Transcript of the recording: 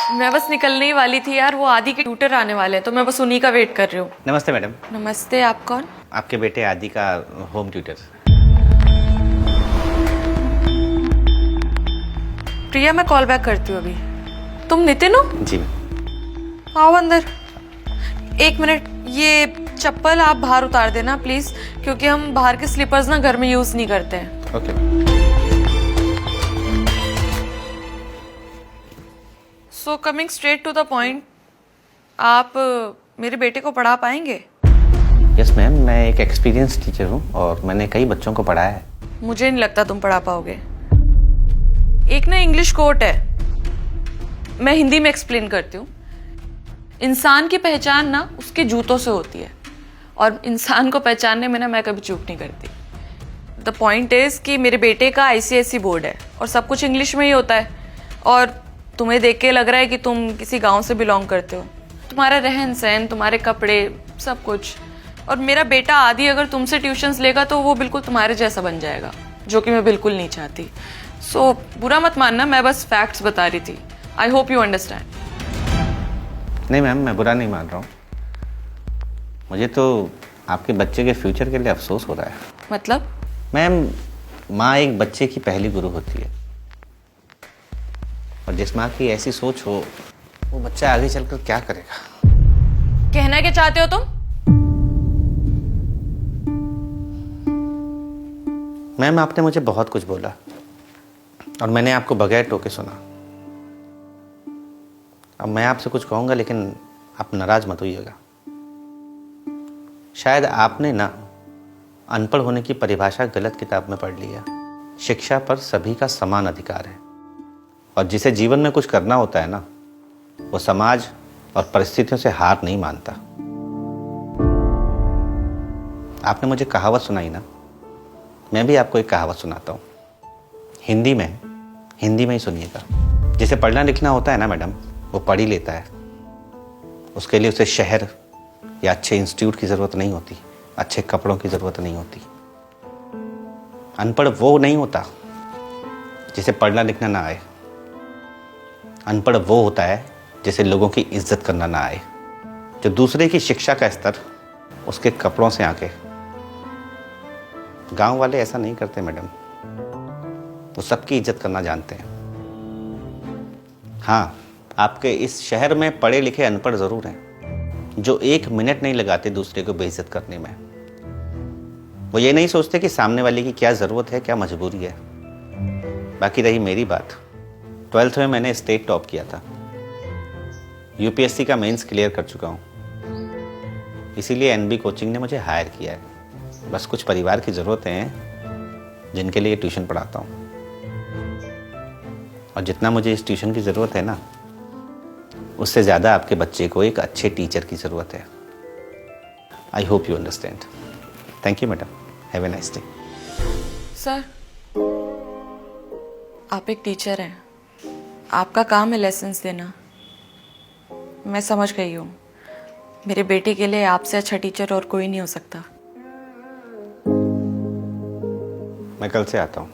मैं बस निकलने ही वाली थी यार, वो आदि के ट्यूटर आने वाले हैं तो मैं बस उन्हीं का वेट कर रही हूँ। नमस्ते मैडम। नमस्ते, आप कौन? आपके बेटे आदि का होम ट्यूटर। प्रिया, मैं कॉल बैक करती हूँ अभी। तुम नितिन हो? जी। आओ अंदर। एक मिनट, ये चप्पल आप बाहर उतार देना प्लीज, क्योंकि हम बाहर के स्लीपर्स ना घर में यूज नहीं करते हैं। Okay. So coming straight to the point, आप मेरे बेटे को पढ़ा पाएंगे? यस मैम, मैं एक एक्सपीरियंस टीचर हूँ और मैंने कई बच्चों को पढ़ाया है। मुझे नहीं लगता तुम पढ़ा पाओगे। एक ना इंग्लिश कोट है, मैं हिंदी में एक्सप्लेन करती हूँ। इंसान की पहचान ना उसके जूतों से होती है, और इंसान को पहचानने में ना मैं कभी चूक नहीं करती। द पॉइंट इज कि मेरे बेटे का आईसीएसई बोर्ड है और सब कुछ इंग्लिश में ही होता है, और तुम्हें देख के लग रहा है कि तुम किसी गांव से बिलोंग करते हो। तुम्हारा रहन सहन, तुम्हारे कपड़े, सब कुछ। और मेरा बेटा आदि अगर तुमसे ट्यूशन्स लेगा तो वो बिल्कुल तुम्हारे जैसा बन जाएगा, जो कि मैं बिल्कुल नहीं चाहती। सो बुरा मत मानना, मैं बस फैक्ट्स बता रही थी। I hope you understand. नहीं मैम, मैं बुरा नहीं मान रहा हूँ। मुझे तो आपके बच्चे के फ्यूचर के लिए अफसोस हो रहा है। मतलब? मैम, माँ एक बच्चे की पहली गुरु होती है, और जिस माँ की ऐसी सोच हो वो बच्चा आगे चलकर क्या करेगा। कहना क्या चाहते हो तुम? मैम, आपने मुझे बहुत कुछ बोला और मैंने आपको बगैर टोके सुना। अब मैं आपसे कुछ कहूंगा, लेकिन आप नाराज मत होइएगा। शायद आपने ना अनपढ़ होने की परिभाषा गलत किताब में पढ़ लिया। शिक्षा पर सभी का समान अधिकार है, और जिसे जीवन में कुछ करना होता है ना, वो समाज और परिस्थितियों से हार नहीं मानता। आपने मुझे कहावत सुनाई ना, मैं भी आपको एक कहावत सुनाता हूँ। हिंदी में ही सुनिएगा। जिसे पढ़ना लिखना होता है ना मैडम, वो पढ़ ही लेता है। उसके लिए उसे शहर या अच्छे इंस्टीट्यूट की ज़रूरत नहीं होती, अच्छे कपड़ों की ज़रूरत नहीं होती। अनपढ़ वो नहीं होता जिसे पढ़ना लिखना ना आए। अनपढ़ वो होता है जिसे लोगों की इज्जत करना ना आए, जो दूसरे की शिक्षा का स्तर उसके कपड़ों से आके। गांव वाले ऐसा नहीं करते मैडम, वो सबकी इज्जत करना जानते हैं। हाँ, आपके इस शहर में पढ़े लिखे अनपढ़ जरूर हैं, जो एक मिनट नहीं लगाते दूसरे को बेइज्जत करने में। वो ये नहीं सोचते कि सामने वाले की क्या ज़रूरत है, क्या मजबूरी है। बाकी रही मेरी बात, 12th में मैंने स्टेट टॉप किया था, यूपीएससी का मेंस क्लियर कर चुका हूँ, इसीलिए एनबी कोचिंग ने मुझे हायर किया है। बस कुछ परिवार की ज़रूरतें हैं जिनके लिए ट्यूशन पढ़ाता हूँ, और जितना मुझे इस ट्यूशन की ज़रूरत है ना, उससे ज़्यादा आपके बच्चे को एक अच्छे टीचर की ज़रूरत है। I hope you understand. Thank you madam, have a nice day. Sir, आप एक टीचर हैं, आपका काम है लेसन्स देना। मैं समझ गई हूँ, मेरे बेटे के लिए आपसे अच्छा टीचर और कोई नहीं हो सकता। मैं कल से आता हूँ।